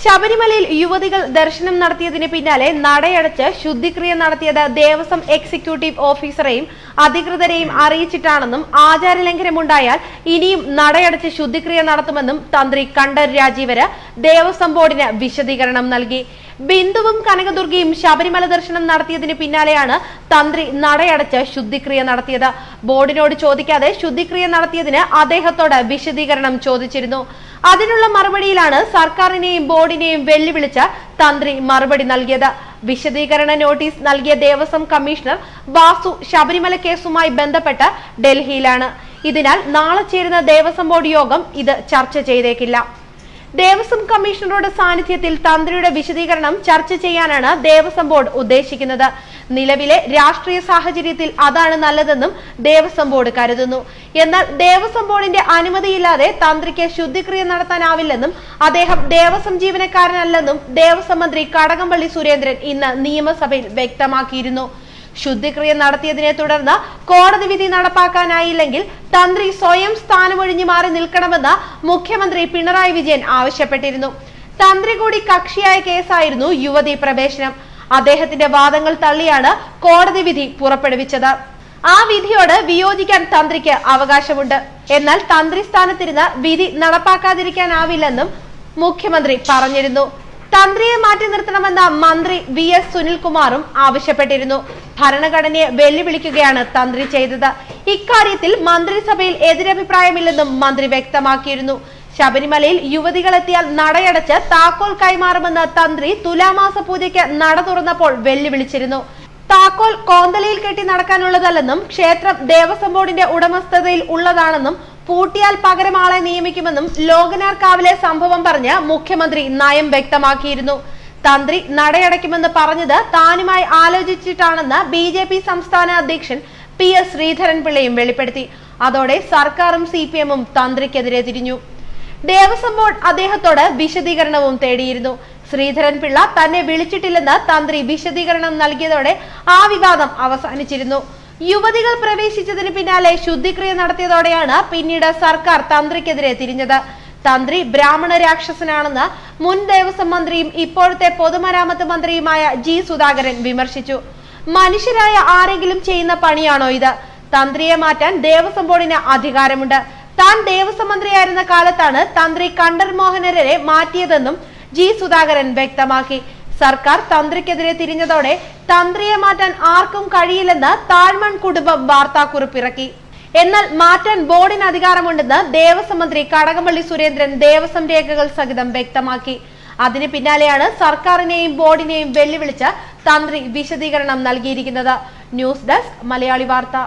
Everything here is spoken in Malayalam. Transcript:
ശബരിമലയിൽ യുവതികൾ ദർശനം നടത്തിയതിന് പിന്നാലെ നടയടച്ച് ശുദ്ധിക്രിയ നടത്തിയത് ദേവസ്വം എക്സിക്യൂട്ടീവ് ഓഫീസറെയും അധികൃതരെയും അറിയിച്ചിട്ടാണെന്നും ആചാരലംഘനമുണ്ടായാൽ ഇനിയും നടയടച്ച് ശുദ്ധിക്രിയ നടത്തുമെന്നും തന്ത്രി കണ്ഠര് രാജീവര് ദേവസ്വം ബോർഡിന് വിശദീകരണം നൽകി. ബിന്ദുവും കനകദുർഗയും ശബരിമല ദർശനം നടത്തിയതിന് പിന്നാലെയാണ് തന്ത്രി നടയടച്ച് ശുദ്ധിക്രിയ നടത്തിയത്. ബോർഡിനോട് ചോദിക്കാതെ ശുദ്ധിക്രിയ നടത്തിയതിന് അദ്ദേഹത്തോട് വിശദീകരണം ചോദിച്ചിരുന്നു. അതിനുള്ള മറുപടിയിലാണ് സർക്കാരിനെയും ബോർഡിനെയും വെല്ലുവിളിച്ച് തന്ത്രി മറുപടി നൽകിയത്. വിശദീകരണ നോട്ടീസ് നൽകിയ ദേവസ്വം കമ്മീഷണർ വാസു ശബരിമല കേസുമായി ബന്ധപ്പെട്ട് ഡൽഹിയിലാണ്. ഇതിനാൽ നാളെ ചേരുന്ന ദേവസ്വം ബോർഡ് യോഗം ഇത് ചർച്ച ചെയ്തേക്കില്ല. ദേവസ്വം കമ്മീഷണറുടെ സാന്നിധ്യത്തിൽ തന്ത്രിയുടെ വിശദീകരണം ചർച്ച ചെയ്യാനാണ് ദേവസ്വം ബോർഡ് ഉദ്ദേശിക്കുന്നത്. നിലവിലെ രാഷ്ട്രീയ സാഹചര്യത്തിൽ അതാണ് നല്ലതെന്നും ദേവസ്വം ബോർഡ് കരുതുന്നു. എന്നാൽ ദേവസ്വം ബോർഡിന്റെ അനുമതിയില്ലാതെ തന്ത്രിക്ക് ശുദ്ധിക്രിയ നടത്താനാവില്ലെന്നും അദ്ദേഹം ദേവസ്വം ജീവനക്കാരനല്ലെന്നും ദേവസ്വം മന്ത്രി കടകംപള്ളി സുരേന്ദ്രൻ ഇന്ന് നിയമസഭയിൽ വ്യക്തമാക്കിയിരുന്നു. ശുദ്ധിക്രിയ നടത്തിയതിനെ തുടർന്ന് കോടതി വിധി നടപ്പാക്കാനായില്ലെങ്കിൽ തന്ത്രി സ്വയം സ്ഥാനമൊഴിഞ്ഞു മാറി നിൽക്കണമെന്ന് മുഖ്യമന്ത്രി പിണറായി വിജയൻ ആവശ്യപ്പെട്ടിരുന്നു. തന്ത്രി കൂടി കക്ഷിയായ കേസായിരുന്നു യുവതി പ്രവേശനം. അദ്ദേഹത്തിന്റെ വാദങ്ങൾ തള്ളിയാണ് കോടതി വിധി പുറപ്പെടുവിച്ചത്. ആ വിധിയോട് വിയോജിക്കാൻ തന്ത്രിക്ക് അവകാശമുണ്ട്. എന്നാൽ തന്ത്രി സ്ഥാനത്തിരുന്ന് വിധി നടപ്പാക്കാതിരിക്കാനാവില്ലെന്നും മുഖ്യമന്ത്രി പറഞ്ഞിരുന്നു. തന്ത്രിയെ മാറ്റി നിർത്തണമെന്ന മന്ത്രി VS സുനിൽകുമാറും ആവശ്യപ്പെട്ടിരുന്നു. ഭരണഘടനയെ വെല്ലുവിളിക്കുകയാണ് തന്ത്രി ചെയ്തത്. ഇക്കാര്യത്തിൽ മന്ത്രിസഭയിൽ എതിരഭിപ്രായമില്ലെന്നും മന്ത്രി വ്യക്തമാക്കിയിരുന്നു. ശബരിമലയിൽ യുവതികളെത്തിയാൽ നടയടച്ച് താക്കോൽ കൈമാറുമെന്ന് തന്ത്രി തുലാമാസ പൂജയ്ക്ക് നട തുറന്നപ്പോൾ വെല്ലുവിളിച്ചിരുന്നു. താക്കോൽ കോന്തലയിൽ കെട്ടി നടക്കാനുള്ളതല്ലെന്നും ക്ഷേത്രം ദേവസ്വം ബോർഡിന്റെ ഉടമസ്ഥതയിൽ ഉള്ളതാണെന്നും പൂട്ടിയാൽ പകരം ആളെ നിയമിക്കുമെന്നും ലോകനാർക്കാവിലെ സംഭവം പറഞ്ഞ് മുഖ്യമന്ത്രി നയം വ്യക്തമാക്കിയിരുന്നു. തന്ത്രി നടയടയ്ക്കുമെന്ന് പറഞ്ഞത് താനുമായി ആലോചിച്ചിട്ടാണെന്ന് BJP സംസ്ഥാന അധ്യക്ഷൻ PS ശ്രീധരൻപിള്ളയും വെളിപ്പെടുത്തി. അതോടെ സർക്കാരും CPM-ഉം തന്ത്രിക്കെതിരെ തിരിഞ്ഞു. ദേവസ്വം ബോർഡ് അദ്ദേഹത്തോട് വിശദീകരണവും തേടിയിരുന്നു. ശ്രീധരൻപിള്ള തന്നെ വിളിച്ചിട്ടില്ലെന്ന് തന്ത്രി വിശദീകരണം നൽകിയതോടെ ആ വിവാദം അവസാനിച്ചിരുന്നു. യുവതികൾ പ്രവേശിച്ചതിന് പിന്നാലെ ശുദ്ധിക്രിയ നടത്തിയതോടെയാണ് പിന്നീട് സർക്കാർ തന്ത്രിക്കെതിരെ തിരിഞ്ഞത്. തന്ത്രി ബ്രാഹ്മണ രാക്ഷസനാണെന്ന് മുൻ ദേവസ്വം മന്ത്രിയും ഇപ്പോഴത്തെ പൊതുമരാമത്ത് മന്ത്രിയുമായ G സുധാകരൻ വിമർശിച്ചു. മനുഷ്യരായ ആരെങ്കിലും ചെയ്യുന്ന പണിയാണോ ഇത്? തന്ത്രിയെ മാറ്റാൻ ദേവസ്വം ബോർഡിന് അധികാരമുണ്ട്. താൻ ദേവസ്വം മന്ത്രിയായിരുന്ന കാലത്താണ് തന്ത്രി കണ്ഠര് മോഹനരെ മാറ്റിയതെന്നും G സുധാകരൻ വ്യക്തമാക്കി. സർക്കാർ തന്ത്രിക്കെതിരെ തിരിഞ്ഞതോടെ തന്ത്രിയെ മാറ്റാൻ ആർക്കും കഴിയില്ലെന്ന് താഴ്മൺ കുടുംബം വാർത്താക്കുറിപ്പിറക്കി. എന്നാൽ മാറ്റാൻ ബോർഡിന് അധികാരമുണ്ടെന്ന് ദേവസ്വം മന്ത്രി കടകംപള്ളി സുരേന്ദ്രൻ ദേവസ്വം രേഖകൾ സഹിതം വ്യക്തമാക്കി. അതിന് പിന്നാലെയാണ് സർക്കാരിനെയും ബോർഡിനെയും വെല്ലുവിളിച്ച് തന്ത്രി വിശദീകരണം നൽകിയിരിക്കുന്നത്. ന്യൂസ് ഡെസ്ക് മലയാളി വാർത്ത.